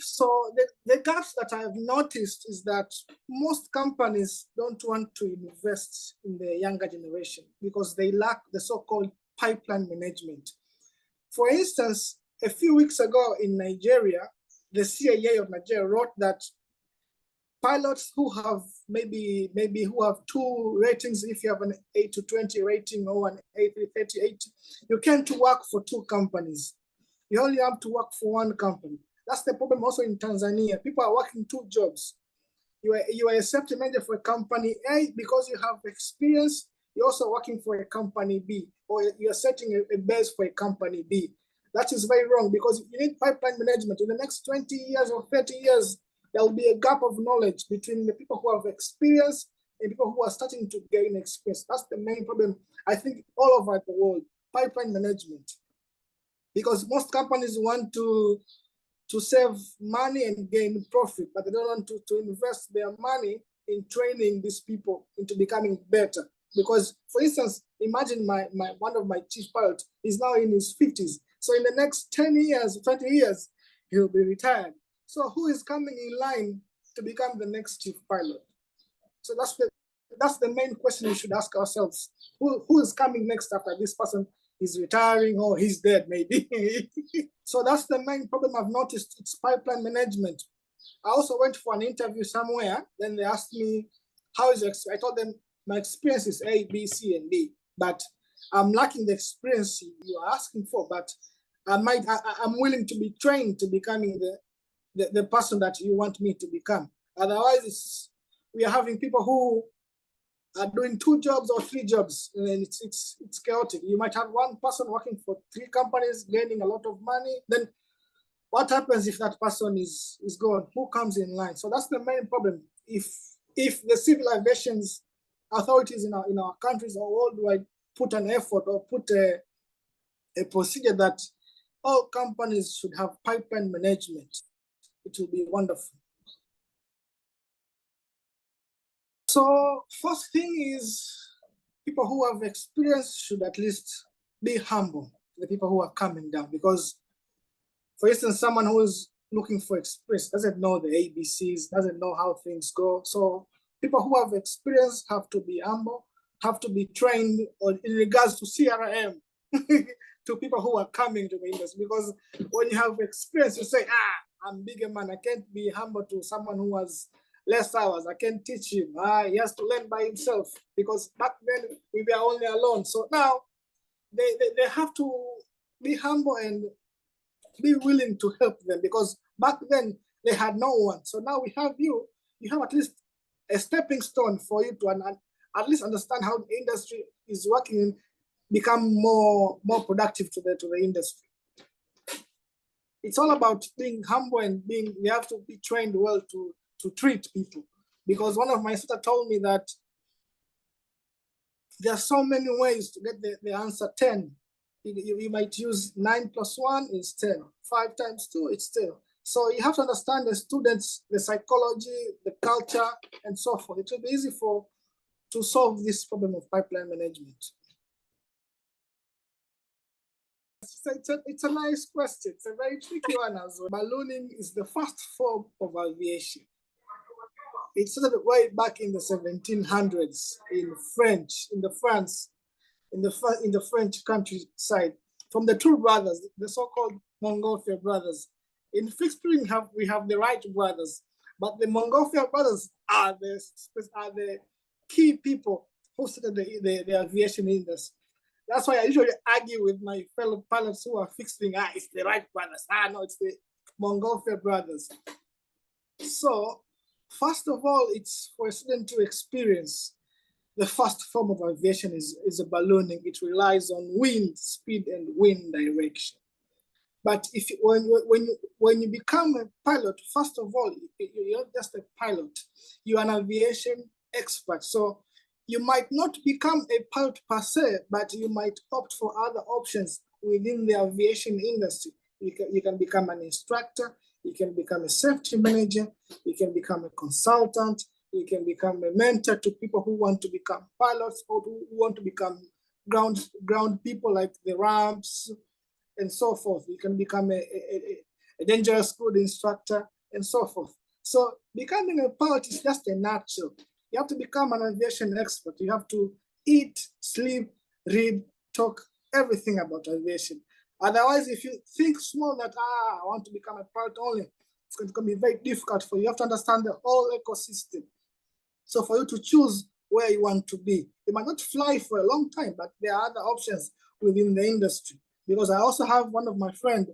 So the gaps that I've noticed is that most companies don't want to invest in the younger generation because they lack the so-called pipeline management. For instance, a few weeks ago in Nigeria, the CIA of Nigeria wrote that pilots who have maybe who have 2 ratings, if you have an A220 rating or an A330, you can't work for 2 companies. You only have to work for 1 company. That's the problem also in Tanzania. People are working 2 jobs. You are a safety manager for a company A because you have experience. You're also working for a company B, or you're setting a base for a company B. That is very wrong because you need pipeline management. In the next 20 years or 30 years, there will be a gap of knowledge between the people who have experience and people who are starting to gain experience. That's the main problem, I think, all over the world, pipeline management. Because most companies want to save money and gain profit, but they don't want to invest their money in training these people into becoming better. Because, for instance, imagine one of my chief pilots is now in his 50s. So in the next 10 years, 20 years, he'll be retired. So who is coming in line to become the next chief pilot? So that's the main question we should ask ourselves. Who is coming next after this person is retiring or he's dead maybe? So that's the main problem I've noticed. It's pipeline management. I also went for an interview somewhere. Then they asked me, how is it? I told them my experience is A, B, C, and D, but I'm lacking the experience you are asking for, but I'm willing to be trained to becoming the person that you want me to become. Otherwise, we are having people who are doing 2 jobs or 3 jobs, and it's chaotic. You might have 1 person working for 3 companies, gaining a lot of money. Then what happens if that person is gone? Who comes in line? So that's the main problem. If the civil aviation authorities in our countries or worldwide put an effort or put a procedure that all companies should have pipeline management, it will be wonderful. So first thing is people who have experience should at least be humble to the people who are coming down, because for instance, someone who is looking for experience doesn't know the ABCs, doesn't know how things go. So people who have experience have to be humble, have to be trained in regards to CRM to people who are coming to the industry. Because when you have experience, you say, I'm bigger man, I can't be humble to someone who has less hours. I can't teach him. He has to learn by himself, because back then we were only alone. So now they have to be humble and be willing to help them, because back then they had no one. So now we have you have at least a stepping stone for you to at least understand how the industry is working and become more productive to the industry. It's all about being humble and we have to be trained well to treat people. Because one of my instructors told me that there are so many ways to get the answer 10. You might use 9 + 1 is 10, 5 × 2 it's 10. So you have to understand the students, the psychology, the culture, and so forth. It will be easy to solve this problem of pipeline management. It's a nice question. It's a very tricky one as well. Ballooning is the first form of aviation. It started way back in the 1700s in France, in the French countryside, from the 2 brothers, the so-called Montgolfier brothers. In fixed wing, we have the Wright brothers, but the Montgolfier brothers are the key people who started the aviation industry. That's why I usually argue with my fellow pilots who are fixed wing. It's the Wright brothers. No, it's the Montgolfier brothers. So, first of all, it's for a student to experience. The first form of aviation is a ballooning. It relies on wind speed and wind direction. But when you become a pilot, first of all, you're not just a pilot. You're an aviation expert. So you might not become a pilot per se, but you might opt for other options within the aviation industry. You can become an instructor. You can become a safety manager. You can become a consultant. You can become a mentor to people who want to become pilots or who want to become ground people, like the ramps and so forth. You can become a dangerous good instructor, and so forth. So becoming a pilot is just a nutshell. You have to become an aviation expert. You have to eat, sleep, read, talk, everything about aviation. Otherwise, if you think small that, I want to become a pilot only, it's going to be very difficult for you. You have to understand the whole ecosystem. So for you to choose where you want to be, you might not fly for a long time, but there are other options within the industry. Because I also have one of my friends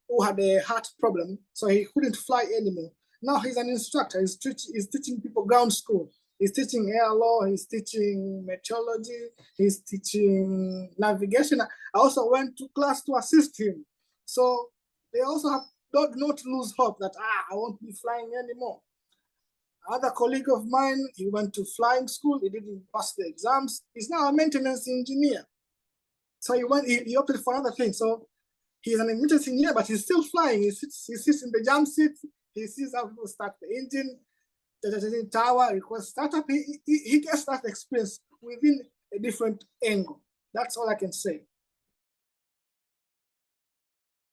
who had a heart problem, so he couldn't fly anymore. Now he's an instructor. He's teaching people ground school. He's teaching air law. He's teaching meteorology. He's teaching navigation. I also went to class to assist him. So they also have not lose hope that I won't be flying anymore. Another colleague of mine, he went to flying school. He didn't pass the exams. He's now a maintenance engineer. So he opted for another thing. So he's an maintenance engineer, but he's still flying. He sits in the jump seat. He sees how people start the engine, the tower, request startup. He gets that experience within a different angle. That's all I can say.